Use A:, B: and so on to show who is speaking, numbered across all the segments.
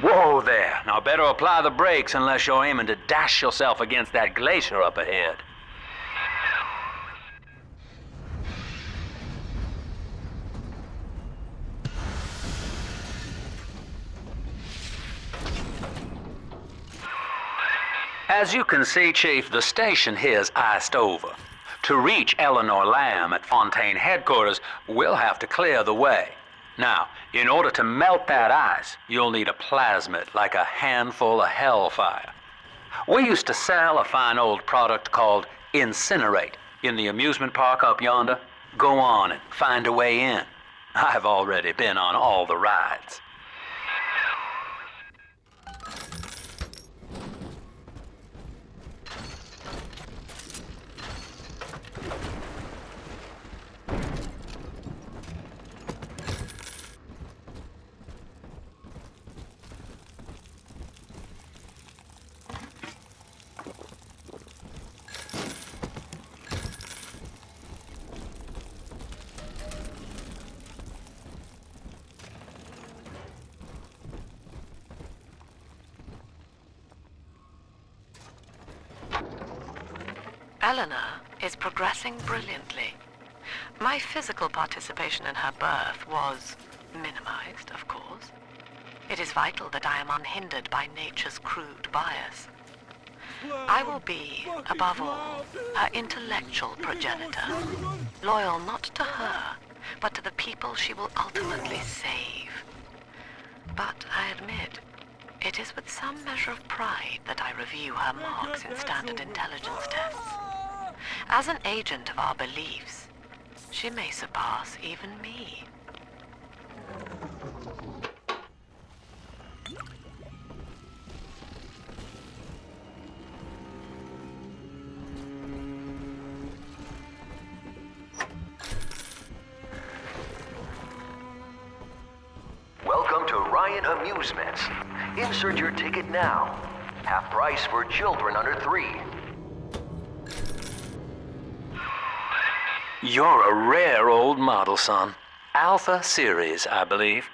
A: Whoa there. Now better apply the brakes unless you're aiming to dash yourself against that glacier up ahead. As you can see, Chief, the station here's iced over. To reach Eleanor Lamb at Fontaine headquarters, we'll have to clear the way. Now, in order to melt that ice, you'll need a plasmid, like a handful of hellfire. We used to sell a fine old product called Incinerate in the amusement park up yonder. Go on and find a way in. I've already been on all the rides.
B: Eleanor is progressing brilliantly. My physical participation in her birth was minimized, of course. It is vital that I am unhindered by nature's crude bias. I will be, above all, her intellectual progenitor, loyal not to her, but to the people she will ultimately save. But I admit, it is with some measure of pride that I review her marks in standard intelligence tests. As an agent of our beliefs, she may surpass even me.
C: Welcome to Ryan Amusements. Insert your ticket now. Half price for children under 3.
A: You're a rare old model, son. Alpha series, I believe.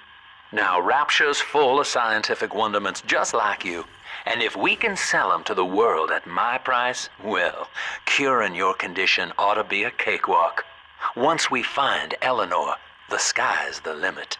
A: Now, Rapture's full of scientific wonderments just like you. And if we can sell them to the world at my price, well, curing your condition ought to be a cakewalk. Once we find Eleanor, the sky's the limit.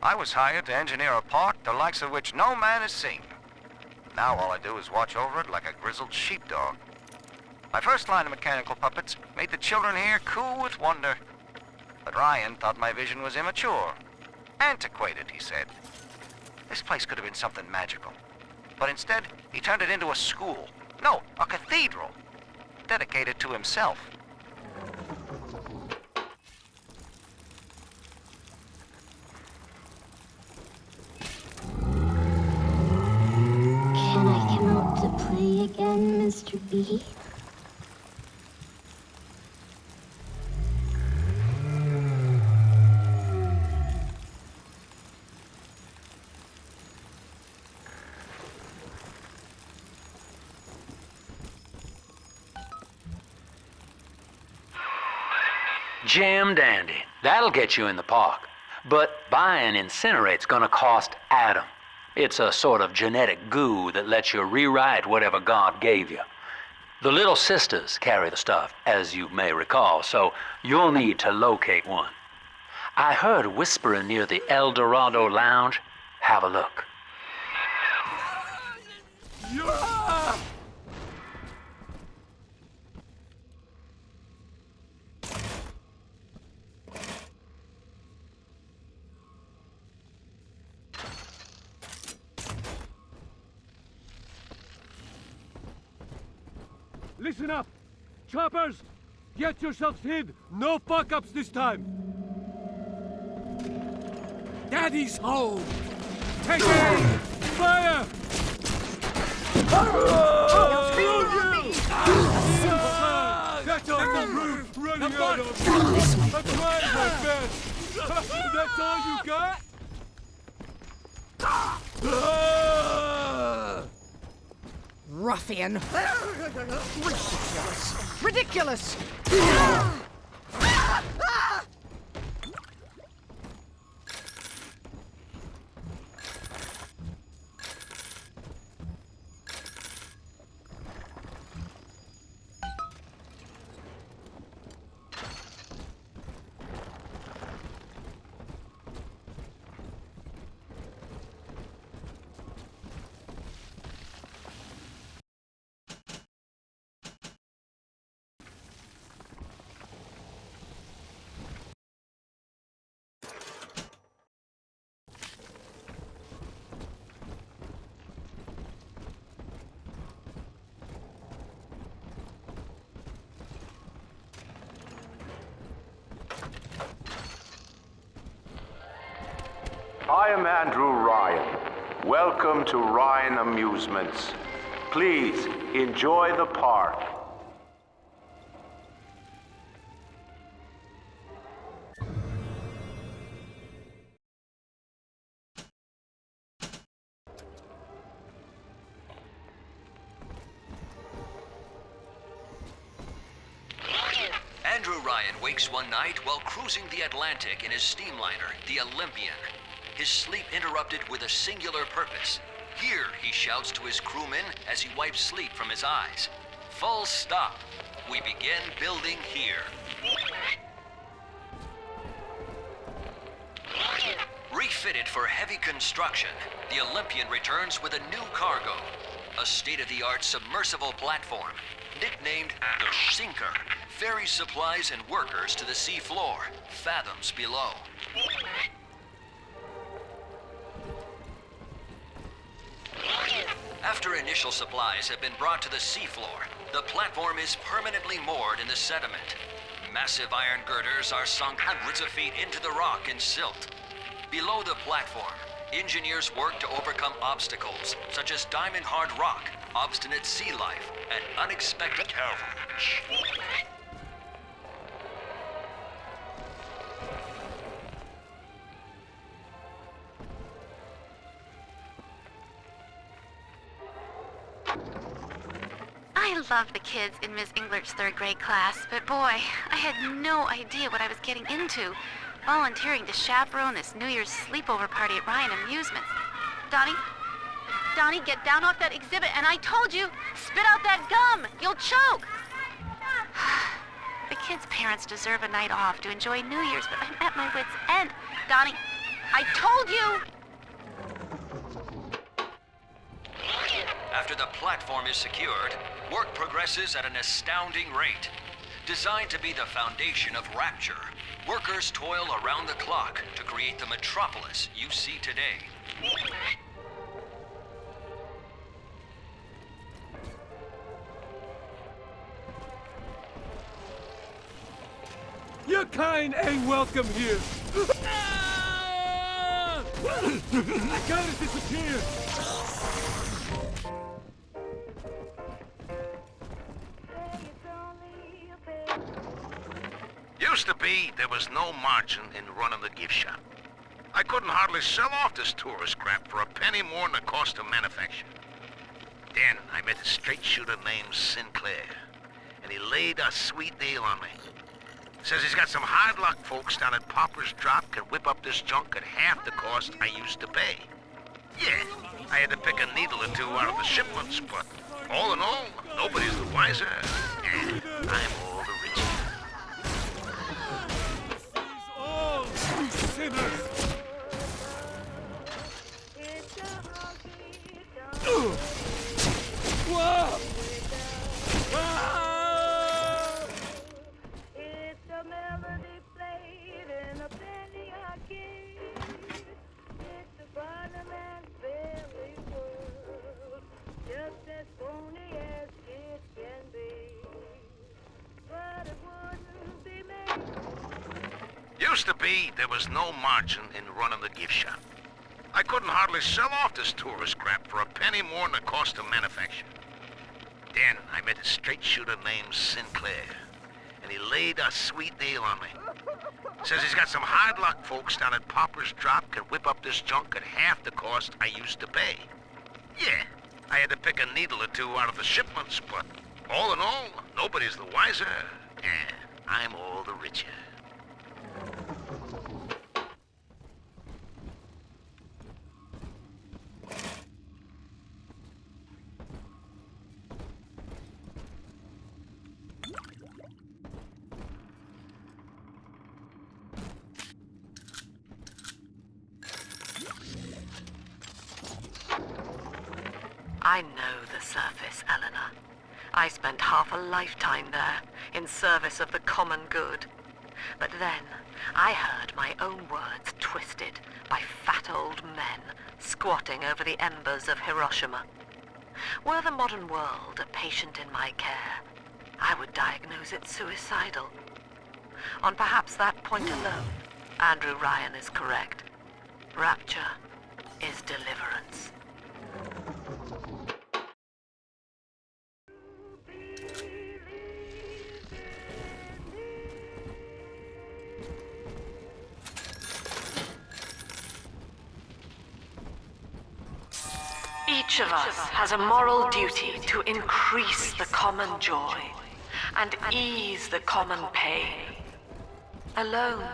D: I was hired to engineer a park the likes of which no man has seen. Now all I do is watch over it like a grizzled sheepdog. My first line of mechanical puppets made the children here cool with wonder. But Ryan thought my vision was immature. Antiquated, he said. This place could have been something magical. But instead, he turned it into a school. No, a cathedral. Dedicated to himself.
E: Can I come out to play again, Mr. B?
A: Jam dandy. That'll get you in the park. But buying Incinerate's gonna cost Adam. It's a sort of genetic goo that lets you rewrite whatever God gave you. The little sisters carry the stuff, as you may recall, so you'll need to locate one. I heard whispering near the El Dorado Lounge. Have a look.
F: Listen up! Choppers! Get yourselves hid! No fuck-ups this time! Daddy's home! Take aim! Fire! That's all the roof running out of! I'm trying my best! That's all you got?
G: Ruffian! Ridiculous! Ridiculous!
H: I am Andrew Ryan. Welcome to Ryan Amusements. Please, enjoy the park.
C: Andrew Ryan wakes one night while cruising the Atlantic in his steamliner, the Olympian. His sleep interrupted with a singular purpose. Here, he shouts to his crewmen as he wipes sleep from his eyes. Full stop. We begin building here. Refitted for heavy construction, the Olympian returns with a new cargo. A state-of-the-art submersible platform, nicknamed the Sinker, ferries supplies and workers to the sea floor, fathoms below. After initial supplies have been brought to the seafloor, the platform is permanently moored in the sediment. Massive iron girders are sunk hundreds of feet into the rock and silt. Below the platform, engineers work to overcome obstacles such as diamond-hard rock, obstinate sea life, and unexpected caravans.
I: I love the kids in Miss Englert's third grade class, but boy, I had no idea what I was getting into. Volunteering to chaperone this New Year's sleepover party at Ryan Amusements. Donnie? Donnie, get down off that exhibit, and I told you, spit out that gum! You'll choke! The kids' parents deserve a night off to enjoy New Year's, but I'm at my wit's end. Donnie, I told you!
C: After the platform is secured, work progresses at an astounding rate. Designed to be the foundation of Rapture, workers toil around the clock to create the metropolis you see today.
F: Your kind ain't welcome here. I gotta disappear.
D: Used to be, there was no margin in running the gift shop. I couldn't hardly sell off this tourist crap for a penny more than the cost of manufacture. Then I met a straight shooter named Sinclair, and he laid a sweet deal on me. Says he's got some hard luck folks down at Popper's Drop can whip up this junk at half the cost I used to pay. Yeah, I had to pick a needle or two out of the shipments, but all in all, nobody's the wiser, and I'm all the richer.
F: All you sinners! Whoa! Ah!
J: It's a melody played in a penny arcade. It's a Barnum's very world, just as phony as it can be.
D: Used to be, there was no margin in running the gift shop. I couldn't hardly sell off this tourist crap for a penny more than the cost of manufacture. Then I met a straight shooter named Sinclair, and he laid a sweet deal on me. Says he's got some hard luck folks down at Popper's Drop can whip up this junk at half the cost I used to pay. Yeah, I had to pick a needle or two out of the shipments, but all in all, nobody's the wiser, and I'm all the richer.
B: I know the surface, Eleanor. I spent half a lifetime there, in service of the common good. But then, I heard my own words twisted by fat old men squatting over the embers of Hiroshima. Were the modern world a patient in my care, I would diagnose it suicidal. On perhaps that point alone, Andrew Ryan is correct. Rapture is deliverance. Each of us has a moral duty to increase the common joy and ease the common pain. Alone,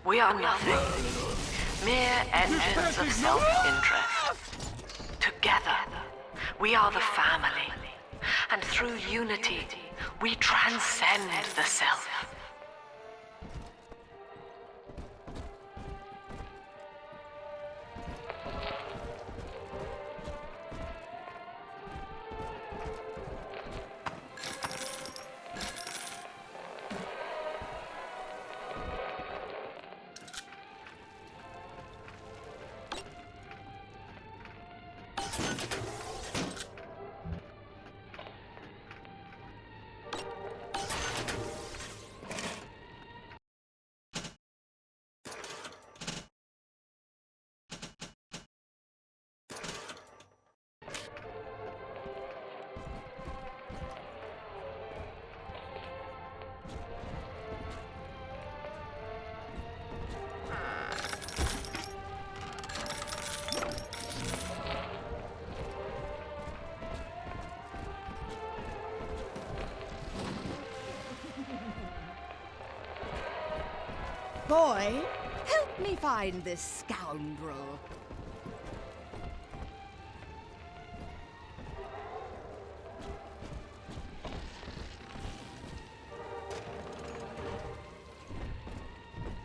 B: we are nothing, mere engines of self-interest. Together, we are the family, and through unity, we transcend the self.
G: Boy, help me find this scoundrel.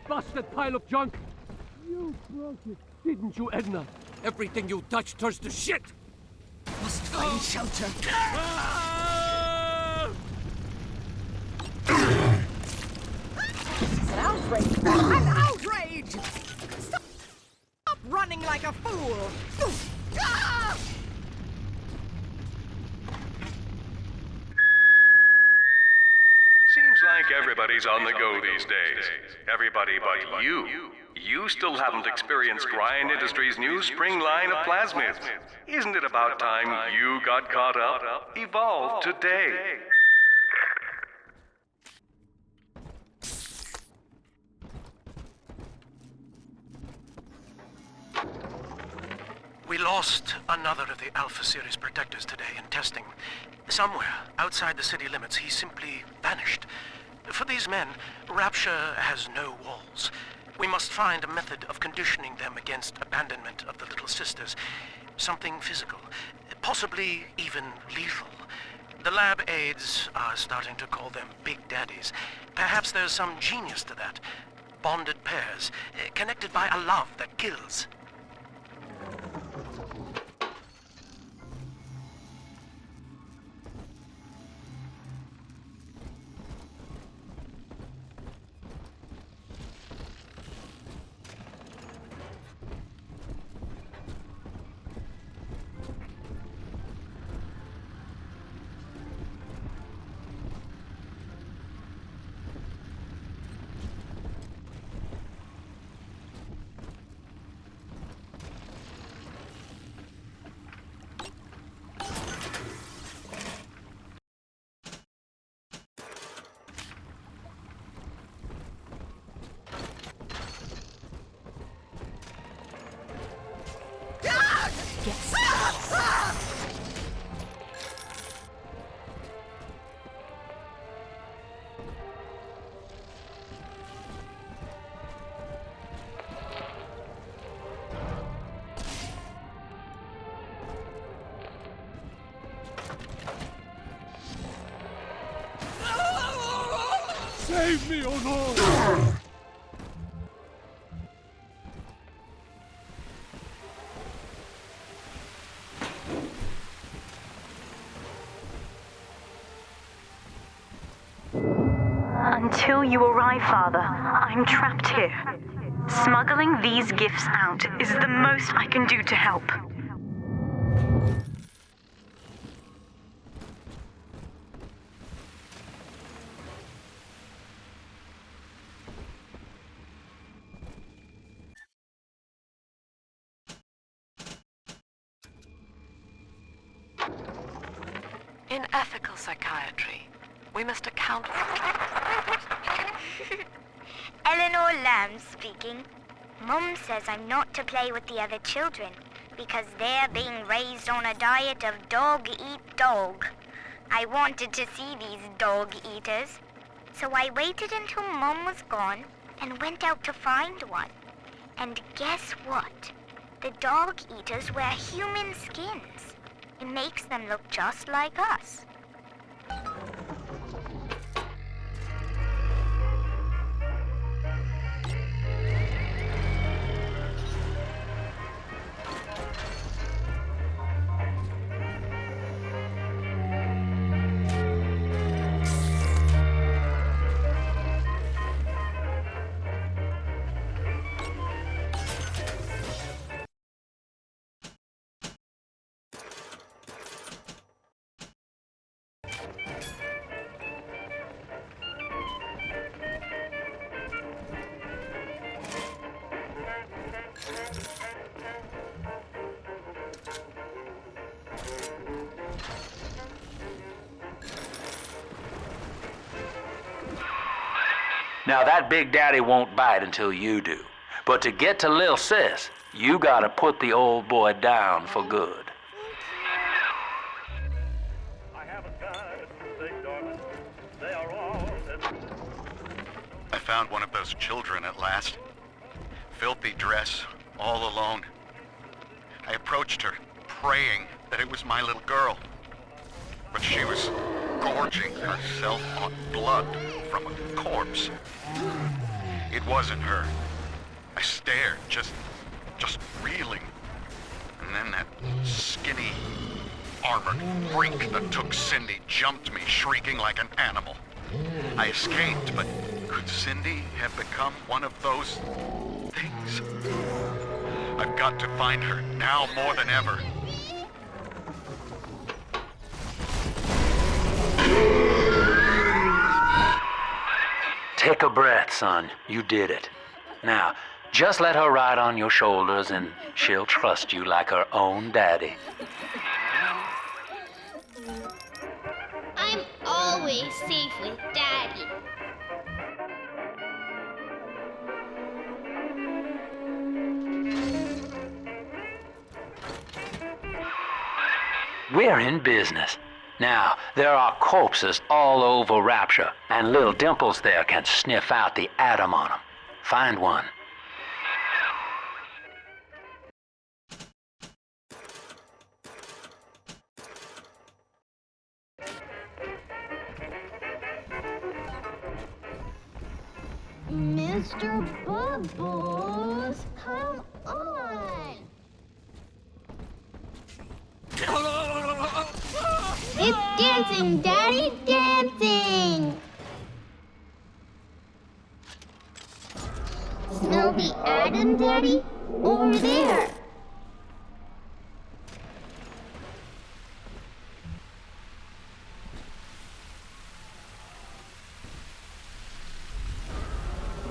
F: Busted pile of junk! You broke it, didn't you, Edna? Everything you touch turns to shit!
G: Must find shelter. This is an outrage! An outrage! Stop running like a fool! Ah!
K: Seems like everybody's on the go these days. Everybody but you. You still haven't experienced Ryan Industries' new spring line of plasmids. Isn't it about time you got caught up? Evolve today.
D: We lost another of the Alpha Series protectors today in testing. Somewhere outside the city limits, he simply vanished. For these men, Rapture has no walls. We must find a method of conditioning them against abandonment of the Little Sisters. Something physical, possibly even lethal. The lab aides are starting to call them Big Daddies. Perhaps there's some genius to that. Bonded pairs, connected by a love that kills.
F: Leave me alone!
L: Until you arrive, Father, I'm trapped here. Smuggling these gifts out is the most I can do to help.
B: In ethical psychiatry, we must account for...
M: Eleanor Lamb speaking. Mum says I'm not to play with the other children because they're being raised on a diet of dog eat dog. I wanted to see these dog eaters, so I waited until Mum was gone and went out to find one. And guess what? The dog eaters wear human skins. It makes them look just like us.
A: Now that Big Daddy won't bite until you do. But to get to Lil Sis, you gotta put the old boy down for good.
K: I haven't got it, big darling. They are all
D: I found one of those children at last. Filthy dress, all alone. I approached her, praying that it was my little girl. But she was gorging herself on blood from a corpse. It wasn't her. I stared, just reeling. And then that skinny, armored freak that took Cindy jumped me, shrieking like an animal. I escaped, but could Cindy have become one of those things? I've got to find her, now more than ever.
A: Take a breath, son. You did it. Now, just let her ride on your shoulders and she'll trust you like her own daddy.
E: I'm always safe with Daddy.
A: We're in business. Now, there are corpses all over Rapture, and little Dimples there can sniff out the atom on them. Find one.
E: Mr. Bubbles, come on. It's dancing, Daddy, dancing. Smell the atom, Daddy? Over there.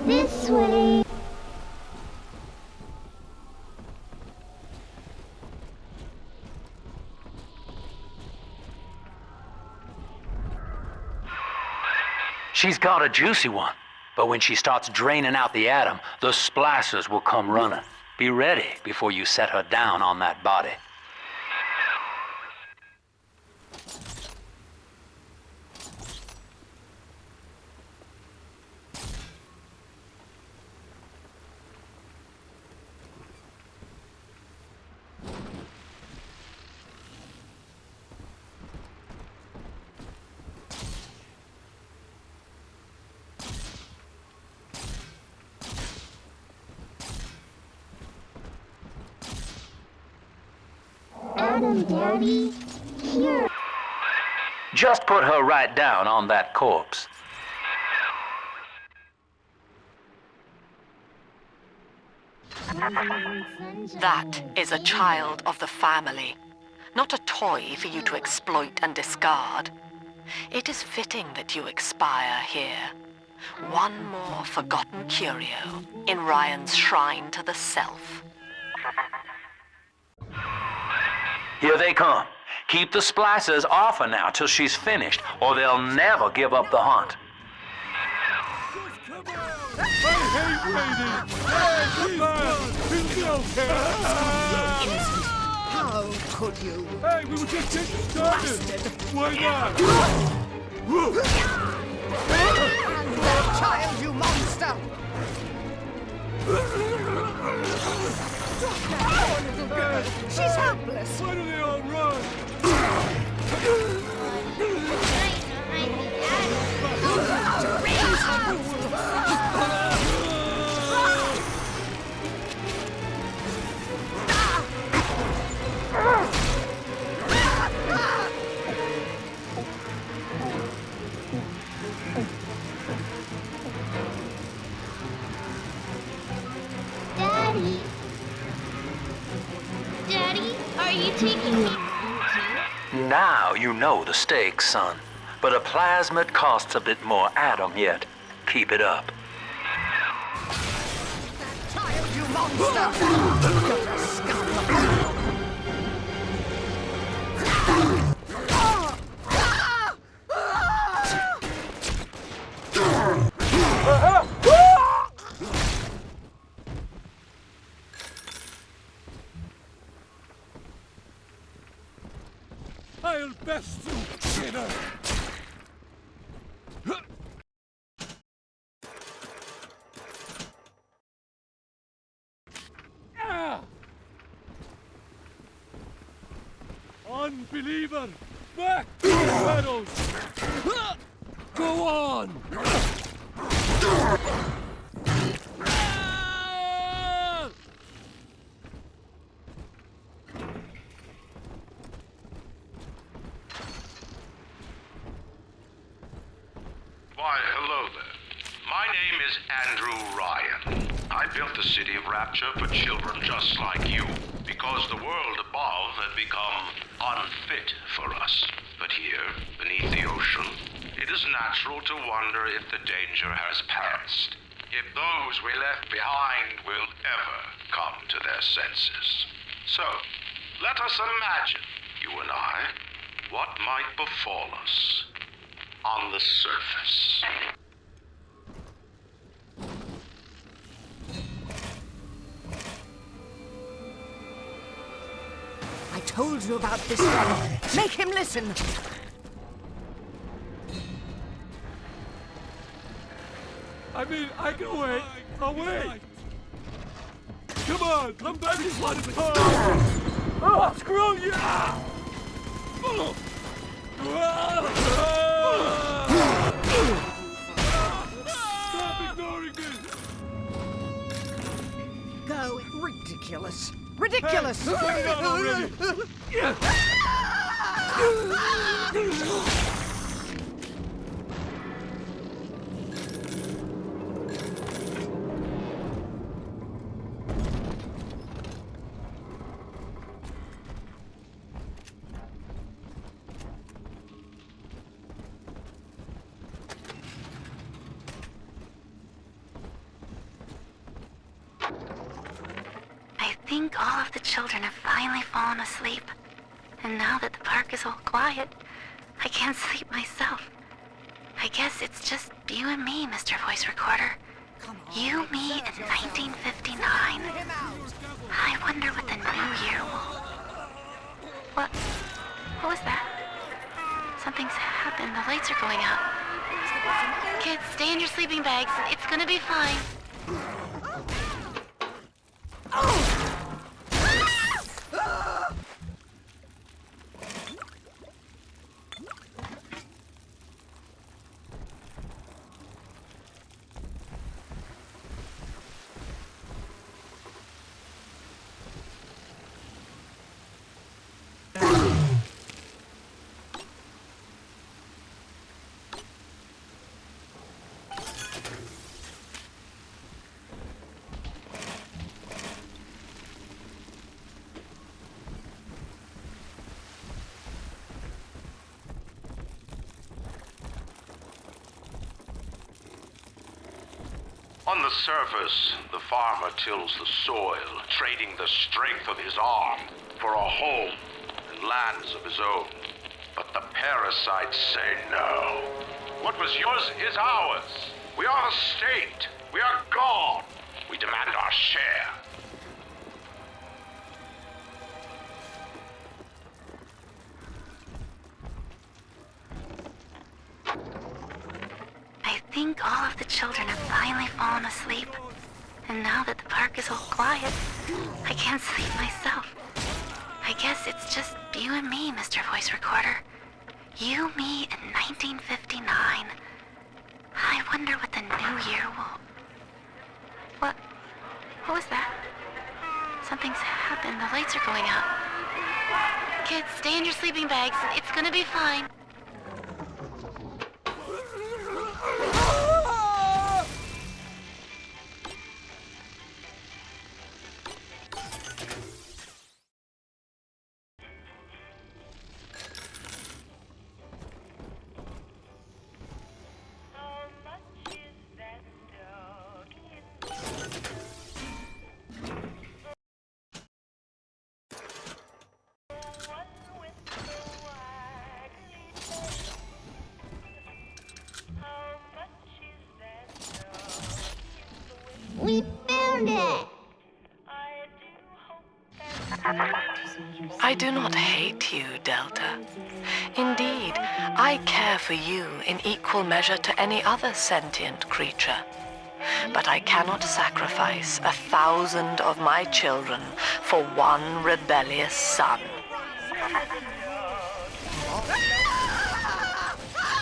E: This way.
A: She's got a juicy one, but when she starts draining out the atom, the splicers will come running. Be ready before you set her down on that body.
E: got him, Daddy. Here.
A: Just put her right down on that corpse.
B: That is a child of the family, not a toy for you to exploit and discard. It is fitting that you expire here. One more forgotten curio in Ryan's shrine to the self.
A: Here they come. Keep the splicers off her now till she's finished, or they'll never give up the hunt.
F: I hate waiting! Hey, come on!
G: Innocent. How could you?
F: Hey, we were just getting started! Why not?
G: And that child, you monster! Drop that poor little girl. She's helpless.
F: Why do they all run?
E: Daddy. Daddy, are you taking me?
A: Now you know the stakes, son. But a plasmid costs a bit more atom yet. Keep it up.
G: Child, you monster! You're a scum!
F: I'll best you, sinner! Unbeliever! Back to the pedals! Go on!
H: Why, hello there. My name is Andrew Ryan. I built the City of Rapture for children just like you, because the world above had become unfit for us. But here, beneath the ocean, it is natural to wonder if the danger has passed. If those we left behind will ever come to their senses. So, let us imagine, you and I, what might befall us on the surface.
G: I told you about this one. Make him listen.
F: I mean, I can wait. I'll wait. Come on, come back this one time. Oh, screw you! Stop ignoring me!
G: Go. Ridiculous. Ridiculous!
F: Hey, put it on already.
I: I think all of the children have finally fallen asleep. And now that the park is all quiet, I can't sleep myself. I guess it's just you and me, Mr. Voice Recorder. You, me, in 1959. I wonder what the new year will... What was that? Something's happened. The lights are going out. Kids, stay in your sleeping bags. It's gonna be fine.
H: On the surface, the farmer tills the soil, trading the strength of his arm for a home and lands of his own. But the parasites say no. What was yours is ours. We are the state. We are God. We demand our share.
I: I think all of the children have finally fallen asleep. And now that the park is all quiet, I can't sleep myself. I guess it's just you and me, Mr. Voice Recorder. You, me, in 1959. I wonder what the new year will... What was that? Something's happened. The lights are going out. Kids, stay in your sleeping bags. It's gonna be fine.
E: We found it!
B: I do not hate you, Delta. Indeed, I care for you in equal measure to any other sentient creature. But I cannot sacrifice 1,000 of my children for one rebellious son.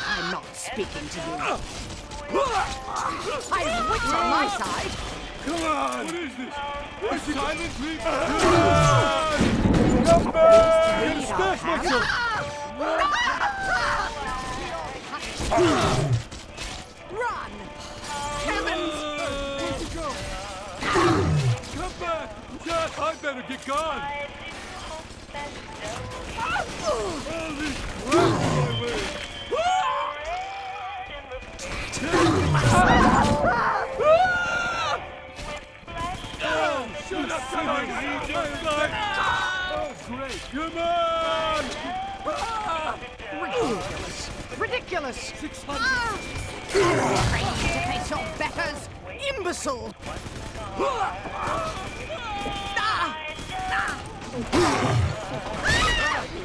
G: I'm not speaking to you. I've wits on my side.
F: Come on! What is this? Where's the silent leap? Come back! Smash myself!
G: Run! Heavens!
F: Where'd you go? Come back! Jack, I better get gone! All these rats in my way! Shut up, son! Oh, great! Come on!
G: Ridiculous! Ridiculous!
F: 600!
G: Trained to face your betters! Imbecile!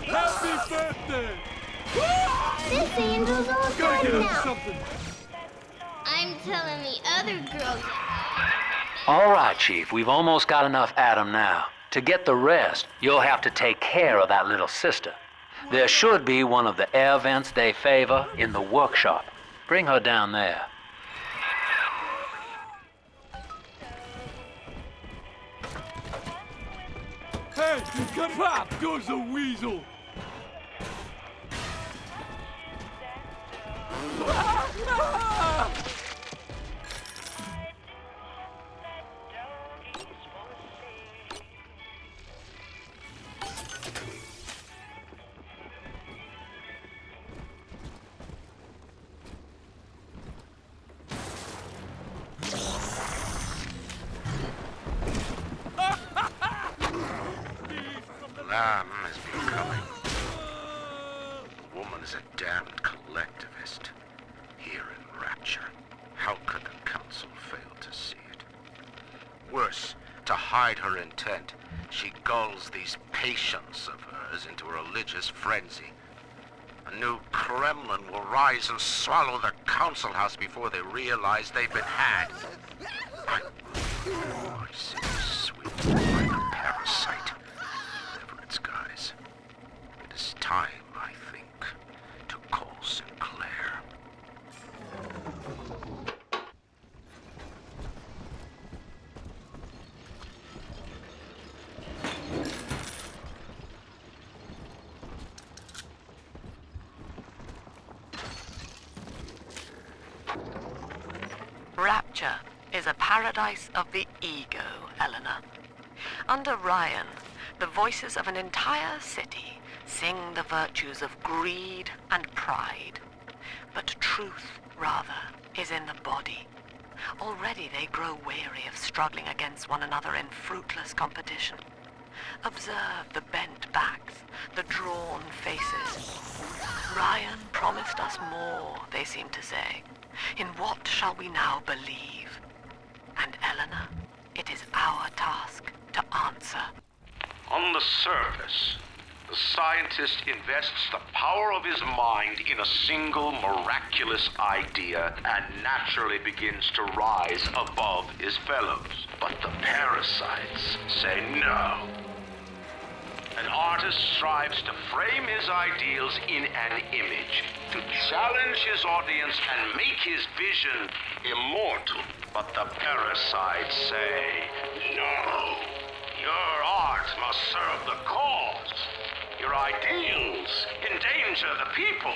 F: Happy birthday!
E: This angel's all
F: Gotta get
E: done
F: him
E: now.
F: something!
E: I'm telling the other girls.
A: All right, Chief, we've almost got enough Adam now. To get the rest, you'll have to take care of that little sister. There should be one of the air vents they favor in the workshop. Bring her down there.
F: Hey, come pop! Goes the weasel!
D: Lamb is becoming. The woman is a damned collectivist. Here in Rapture, how could the council fail to see it? Worse, to hide her intent, she gulls these patients of hers into a religious frenzy. A new Kremlin will rise and swallow the council house before they realize they've been had. I see the sweet like a parasite. Never its guise. It is time, I think, to call Sinclair.
B: Rapture is a paradise of the ego, Eleanor. Under Ryan, the voices of an entire city sing the virtues of greed and pride. But truth, rather, is in the body. Already they grow weary of struggling against one another in fruitless competition. Observe the bent backs, the drawn faces. Ryan promised us more, they seem to say. In what shall we now believe? And Eleanor, it is our task to answer.
H: On the surface, the scientist invests the power of his mind in a single miraculous idea and naturally begins to rise above his fellows. But the parasites say no. An artist strives to frame his ideals in an image, to challenge his audience and make his vision immortal. But the parasites say, no, your art must serve the cause. Your ideals endanger the people.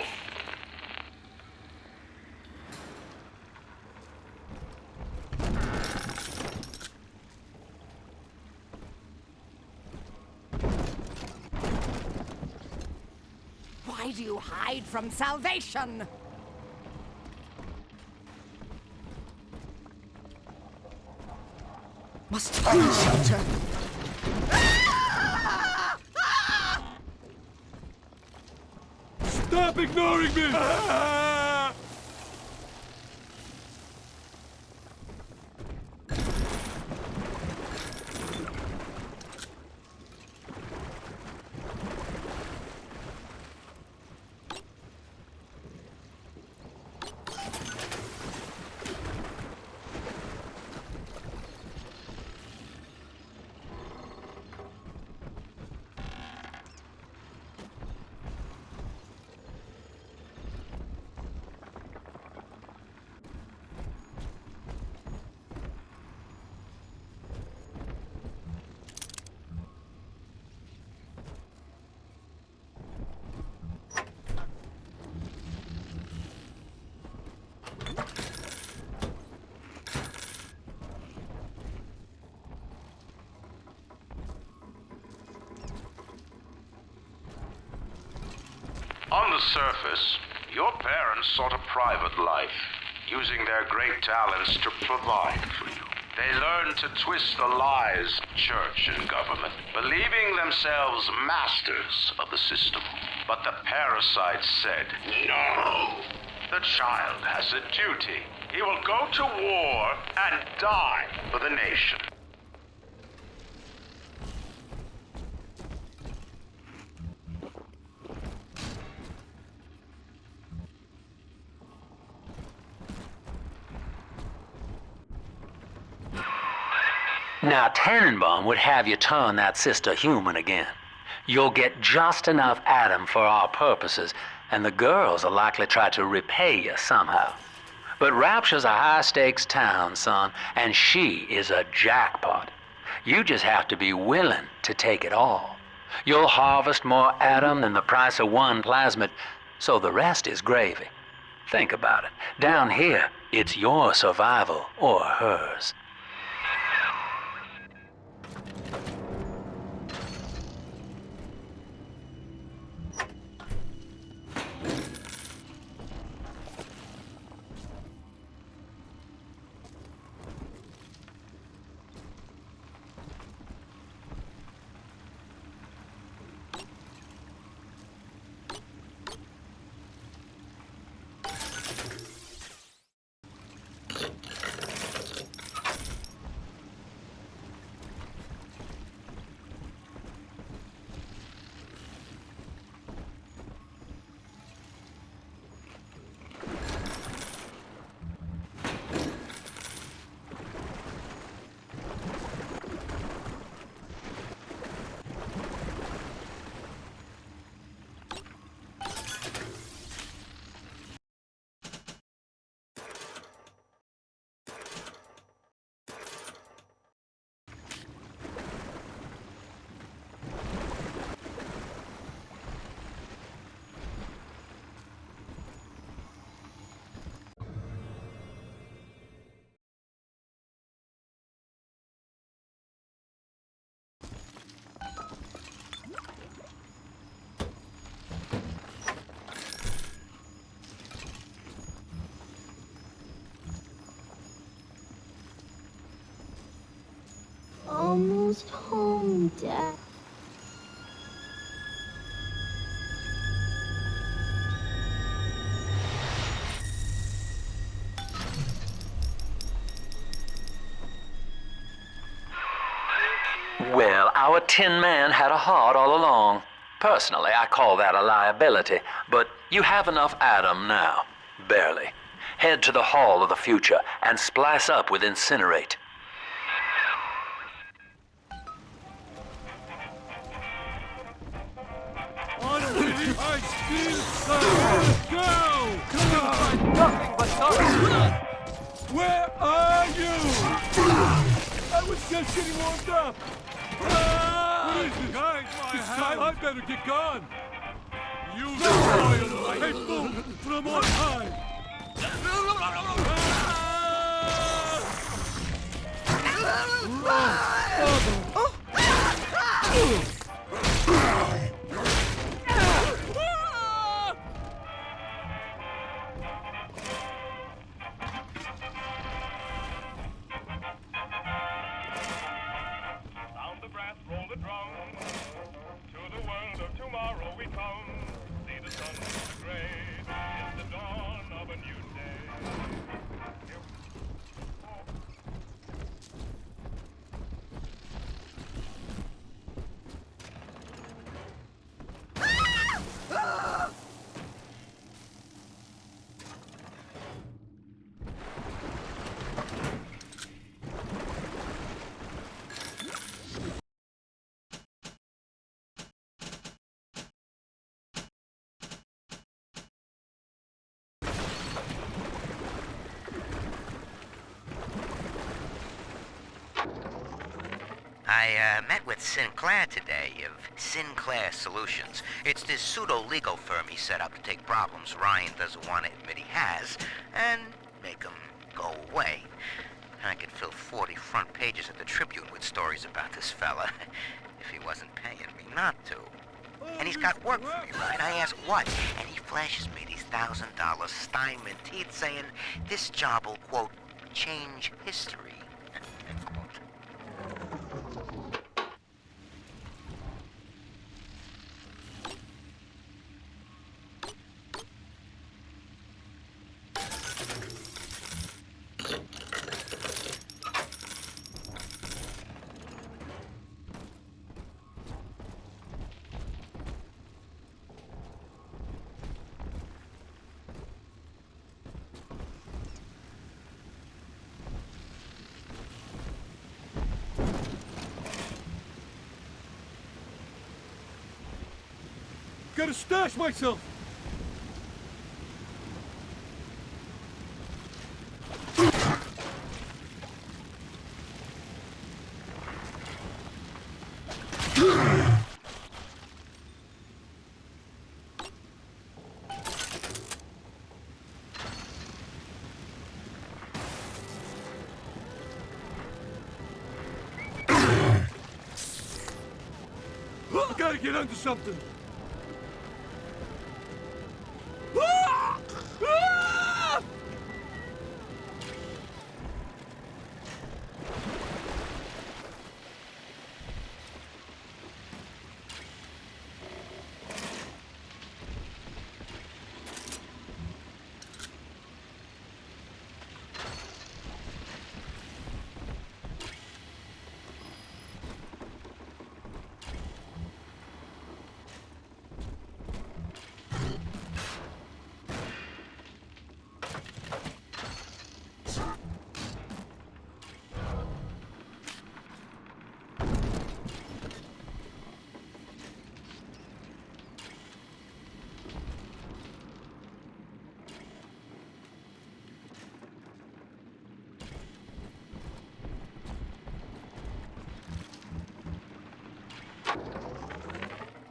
G: Why do you hide from salvation? Must find shelter.
F: Stop ignoring me!
H: On the surface, your parents sought a private life, using their great talents to provide for you. They learned to twist the lies of church and government, believing themselves masters of the system. But the parasites said, no, the child has a duty. He will go to war and die for the nation.
A: Now, Tannenbaum would have you turn that sister human again. You'll get just enough Adam for our purposes, and the girls will likely try to repay you somehow. But Rapture's a high-stakes town, son, and she is a jackpot. You just have to be willing to take it all. You'll harvest more Adam than the price of one plasmid, so the rest is gravy. Think about it. Down here, it's your survival or hers.
E: almost home, Dad.
A: Well, our Tin Man had a heart all along. Personally, I call that a liability, but you have enough Adam now. Barely. Head to the Hall of the Future and splice up with Incinerate.
F: I still go! Nothing but sorry! Where are you? I was just getting warmed up. Please, guys, I better get gone. You destroy my boom from on high.
N: Sound the brass, roll the drum. To the world of tomorrow we come. See the sun is great. It's the dawn of a new day.
D: I met with Sinclair today of Sinclair Solutions. It's this pseudo-legal firm he set up to take problems Ryan doesn't want to admit he has and make them go away. I could fill 40 front pages of the Tribune with stories about this fella if he wasn't paying me not to. And he's got work for me, right? I ask what? And he flashes me these $1,000 Steinman teeth saying this job will, quote, change history. End quote.
F: Gotta stash myself. Gotta get under something.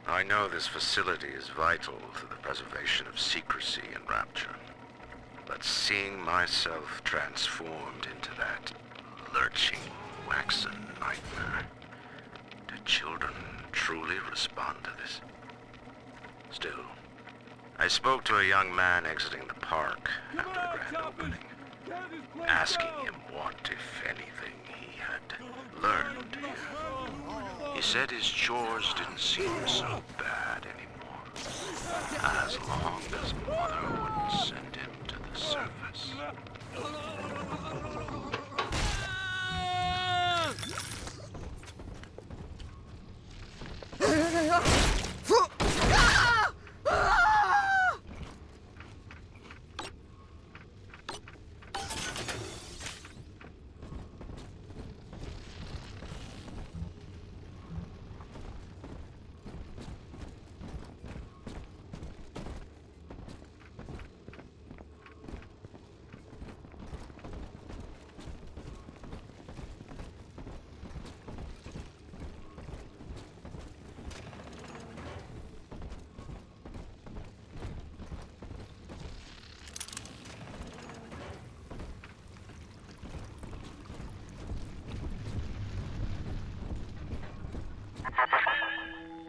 D: I know this facility is vital to the preservation of secrecy in Rapture, but seeing myself transformed into that lurching, waxen nightmare, do children truly respond to this? Still, I spoke to a young man exiting the park after the grand opening, asking him what, if anything, he had learned here.
H: said his chores didn't seem so bad anymore, as long as Mother wouldn't send him to the surface.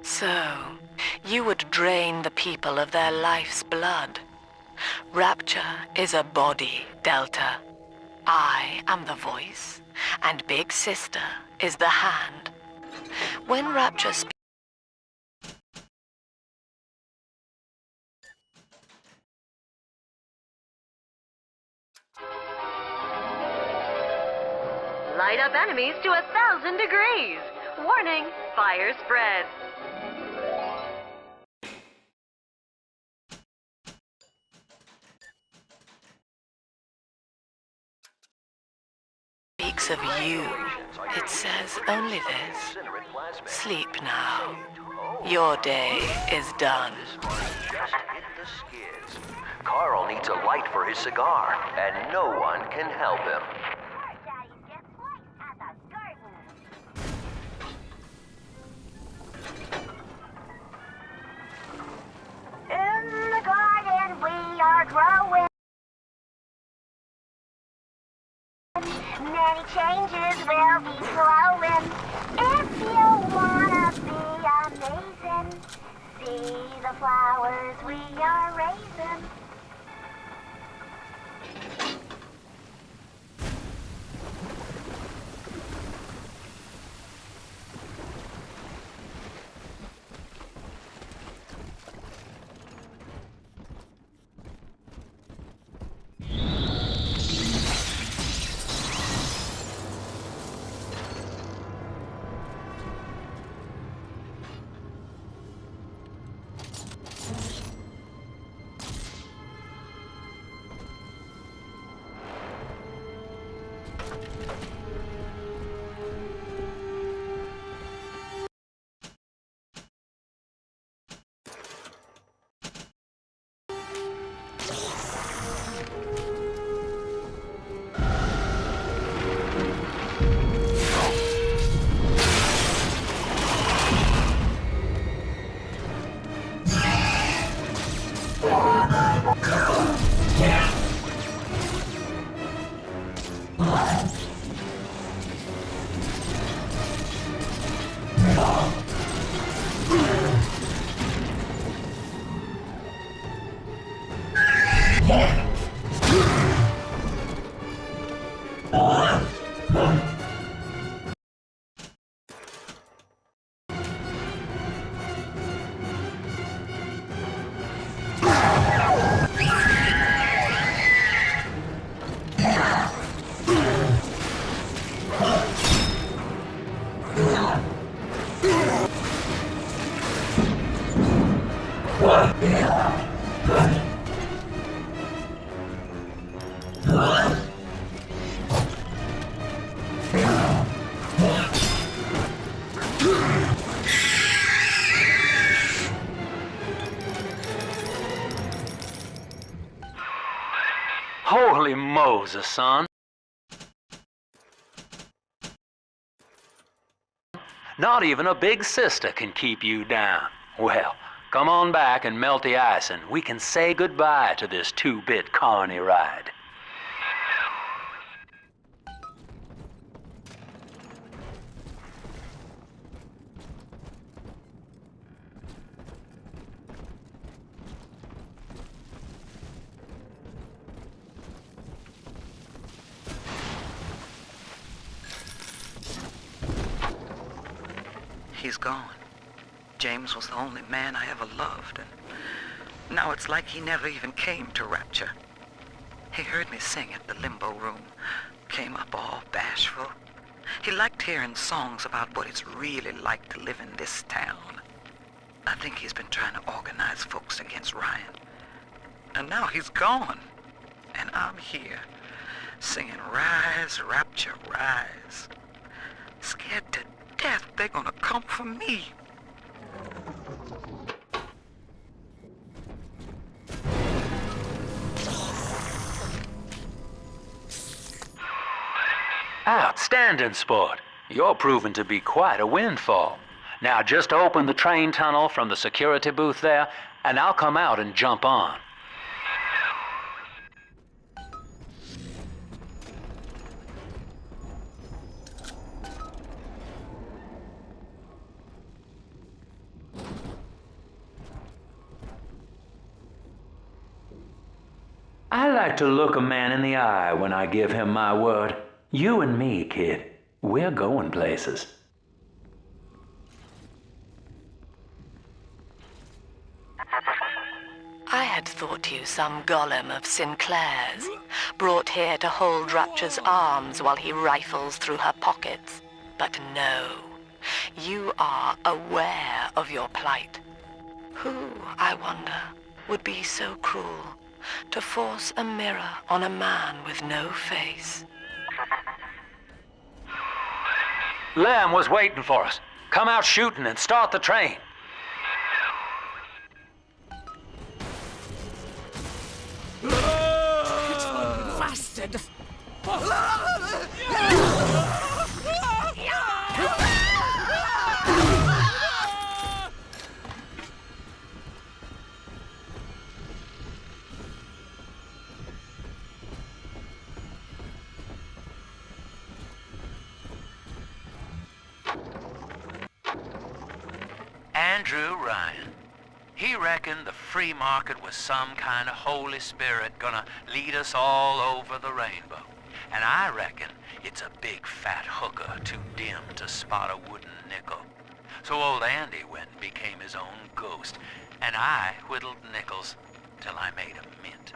B: So, you would drain the people of their life's blood. Rapture is a body, Delta. I am the voice, and Big Sister is the hand. When Rapture speaks,
O: light up enemies to 1,000 degrees. Warning, fire spreads.
B: speaks of you, it says only this. Sleep now. Your day is done.
C: Carl needs a light for his cigar, and no one can help him.
M: In the garden we are growing. Many changes will be flowing. If you wanna be amazing, see the flowers we are raising.
A: Holy Moses, son. Not even a big sister can keep you down. Well, come on back and melt the ice and we can say goodbye to this 2-bit carny ride.
P: He's gone. James was the only man I ever loved, and now it's like he never even came to Rapture. He heard me sing at the limbo room, came up all bashful. He liked hearing songs about what it's really like to live in this town. I think he's been trying to organize folks against Ryan. And now he's gone. And I'm here, singing Rise, Rapture, Rise. Scared to death they're gonna come for me.
A: Outstanding, sport. You're proving to be quite a windfall. Now just open the train tunnel from the security booth there, and I'll come out and jump on. I like to look a man in the eye when I give him my word. You and me, kid, we're going places.
B: I had thought you some golem of Sinclair's, brought here to hold Rapture's arms while he rifles through her pockets. But no, you are aware of your plight. Who, I wonder, would be so cruel to force a mirror on a man with no face?
A: Lamb was waiting for us. Come out shooting and start the train.
G: Bastard!
Q: Andrew Ryan. He reckoned the free market was some kind of Holy Spirit gonna lead us all over the rainbow. And I reckon it's a big fat hooker too dim to spot a wooden nickel. So old Andy went and became his own ghost, and I whittled nickels till I made a mint.